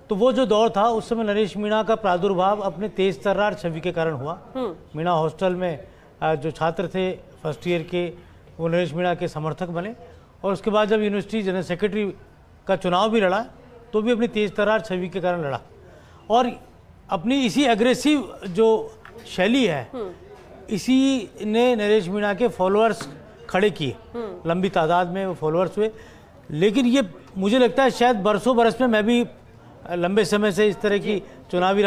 तो वो जो दौर था उस समय नरेश मीणा का प्रादुर्भाव अपने तेज तर्रार छवि के कारण हुआ। मीणा हॉस्टल में जो छात्र थे फर्स्ट ईयर के, वो नरेश मीणा के समर्थक बने, और उसके बाद जब यूनिवर्सिटी जनरल सेक्रेटरी का चुनाव भी लड़ा तो भी अपनी तेज तर्रार छवि के कारण लड़ा। और अपनी इसी एग्रेसिव जो शैली है, इसी ने नरेश मीणा के फॉलोअर्स खड़े किए, लंबी तादाद में वो फॉलोअर्स हुए। लेकिन ये मुझे लगता है शायद बरसों बरस में, मैं भी लंबे समय से इस तरह की चुनावी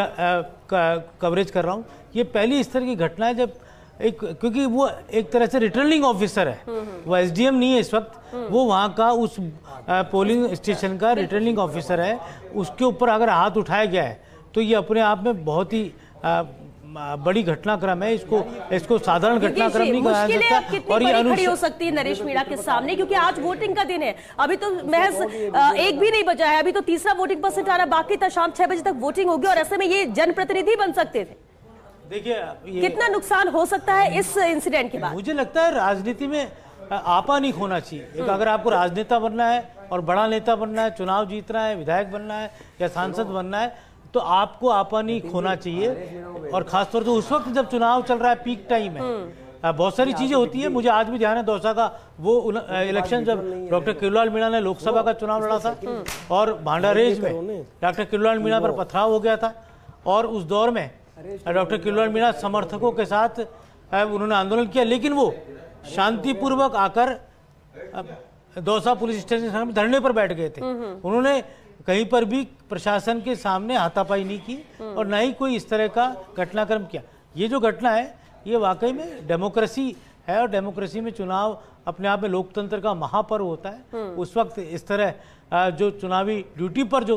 कवरेज कर रहा हूँ, ये पहली इस तरह की घटना है जब क्योंकि वो एक तरह से रिटर्निंग ऑफिसर है, वो एसडीएम नहीं है इस वक्त, वो वहाँ का उस पोलिंग स्टेशन का रिटर्निंग ऑफिसर है। उसके ऊपर अगर हाथ उठाया गया है तो ये अपने आप में बहुत ही बड़ी घटनाक्रम है। इसको साधारण घटनाक्रम नहीं कहा जा सकता। और ये खड़ी हो सकती है नरेश मीणा के सामने, क्योंकि आज वोटिंग का दिन है, अभी तो महज एक भी नहीं बचा है, अभी तो तीसरा वोटिंग परसेंट आ रहा है, बाकी तक शाम 6 बजे तक वोटिंग होगी, और ऐसे में ये जनप्रतिनिधि बन सकते थे। देखिए कितना नुकसान हो सकता है इस इंसिडेंट के बाद? मुझे लगता है राजनीति में आपा नहीं खोना चाहिए। अगर आपको राजनेता बनना है और बड़ा नेता बनना है, चुनाव जीतना है, विधायक बनना है या सांसद बनना है, तो आपको आपा नहीं खोना चाहिए। और खासतौर से उस वक्त जब चुनाव चल रहा है, पीक टाइम है, बहुत सारी चीजें होती है। मुझे आज भी ध्यान है दौसा का वो इलेक्शन जब डॉक्टर किरोड़ीलाल मीणा ने लोकसभा का चुनाव लड़ा था, और भांडारेज में डॉक्टर किरोड़ीलाल मीणा पर पथराव हो गया था, और उस दौर में डॉक्टर किरोड़ीलाल मीणा समर्थकों के साथ उन्होंने आंदोलन किया, लेकिन वो शांतिपूर्वक आकर दौसा पुलिस स्टेशन में धरने पर बैठ गए थे। उन्होंने कहीं पर भी प्रशासन के सामने हाथापाई नहीं की और ना ही कोई इस तरह का घटनाक्रम किया। ये जो घटना है ये वाकई में डेमोक्रेसी है, और डेमोक्रेसी में चुनाव अपने आप में लोकतंत्र का महापर्व होता है। उस वक्त इस तरह जो चुनावी ड्यूटी पर जो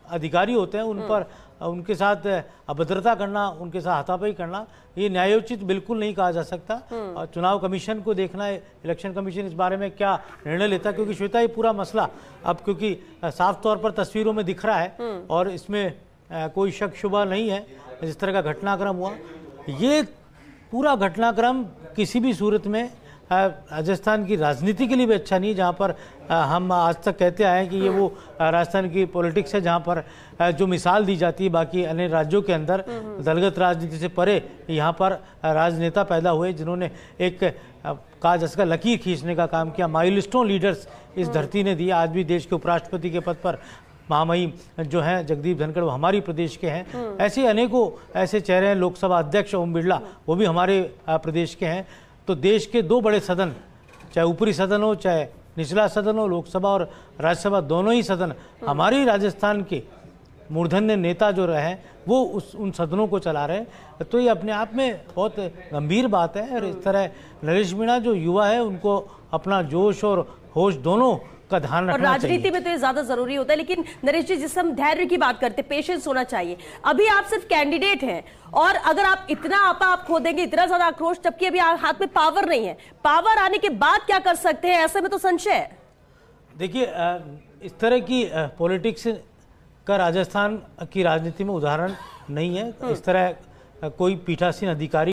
अधिकारी होते हैं उन पर उनके साथ अभद्रता करना, उनके साथ हाथापाई करना, ये न्यायोचित बिल्कुल नहीं कहा जा सकता। और चुनाव कमीशन को देखना है, इलेक्शन कमीशन इस बारे में क्या निर्णय लेता है, क्योंकि श्वेता ये पूरा मसला अब क्योंकि साफ तौर पर तस्वीरों में दिख रहा है और इसमें कोई शक शुबा नहीं है जिस तरह का घटनाक्रम हुआ। ये पूरा घटनाक्रम किसी भी सूरत में राजस्थान की राजनीति के लिए भी अच्छा नहीं, जहाँ पर हम आज तक कहते आए हैं कि ये वो राजस्थान की पॉलिटिक्स है जहाँ पर जो मिसाल दी जाती है बाकी अन्य राज्यों के अंदर दलगत राजनीति से परे यहाँ पर राजनेता पैदा हुए जिन्होंने एक कहा जा सकता लकीर खींचने का काम किया। माइलस्टोन लीडर्स इस धरती ने दिए। आज भी देश के उपराष्ट्रपति के पद पर महामहिम जो हैं जगदीप धनखड़ वो हमारी प्रदेश के हैं। ऐसे अनेकों ऐसे चेहरे हैं। लोकसभा अध्यक्ष ओम बिरला वो भी हमारे प्रदेश के हैं। तो देश के दो बड़े सदन, चाहे ऊपरी सदन हो चाहे निचला सदन हो, लोकसभा और राज्यसभा दोनों ही सदन हमारी राजस्थान के मूर्धन्य नेता जो रहे वो उन सदनों को चला रहे हैं। तो ये अपने आप में बहुत गंभीर बात है। और इस तरह नरेश मीणा जो युवा है उनको अपना जोश और होश दोनों का ध्यान रखना चाहिए। राजनीति में तो ये ज्यादा जरूरी होता है। लेकिन नरेश जी, जिस हम धैर्य की बात करते हैं, पेशेंस होना चाहिए। अभी आप सिर्फ कैंडिडेट हैं और अगर आप इतना आपा आप खो देंगे, इतना ज्यादा आक्रोश, जबकि अभी हाथ में पावर नहीं है, पावर आने के बाद क्या कर सकते हैं, ऐसे में तो संशय है। देखिए इस तरह की पॉलिटिक्स का राजस्थान की राजनीति में उदाहरण नहीं है। इस तरह कोई पीठासीन अधिकारी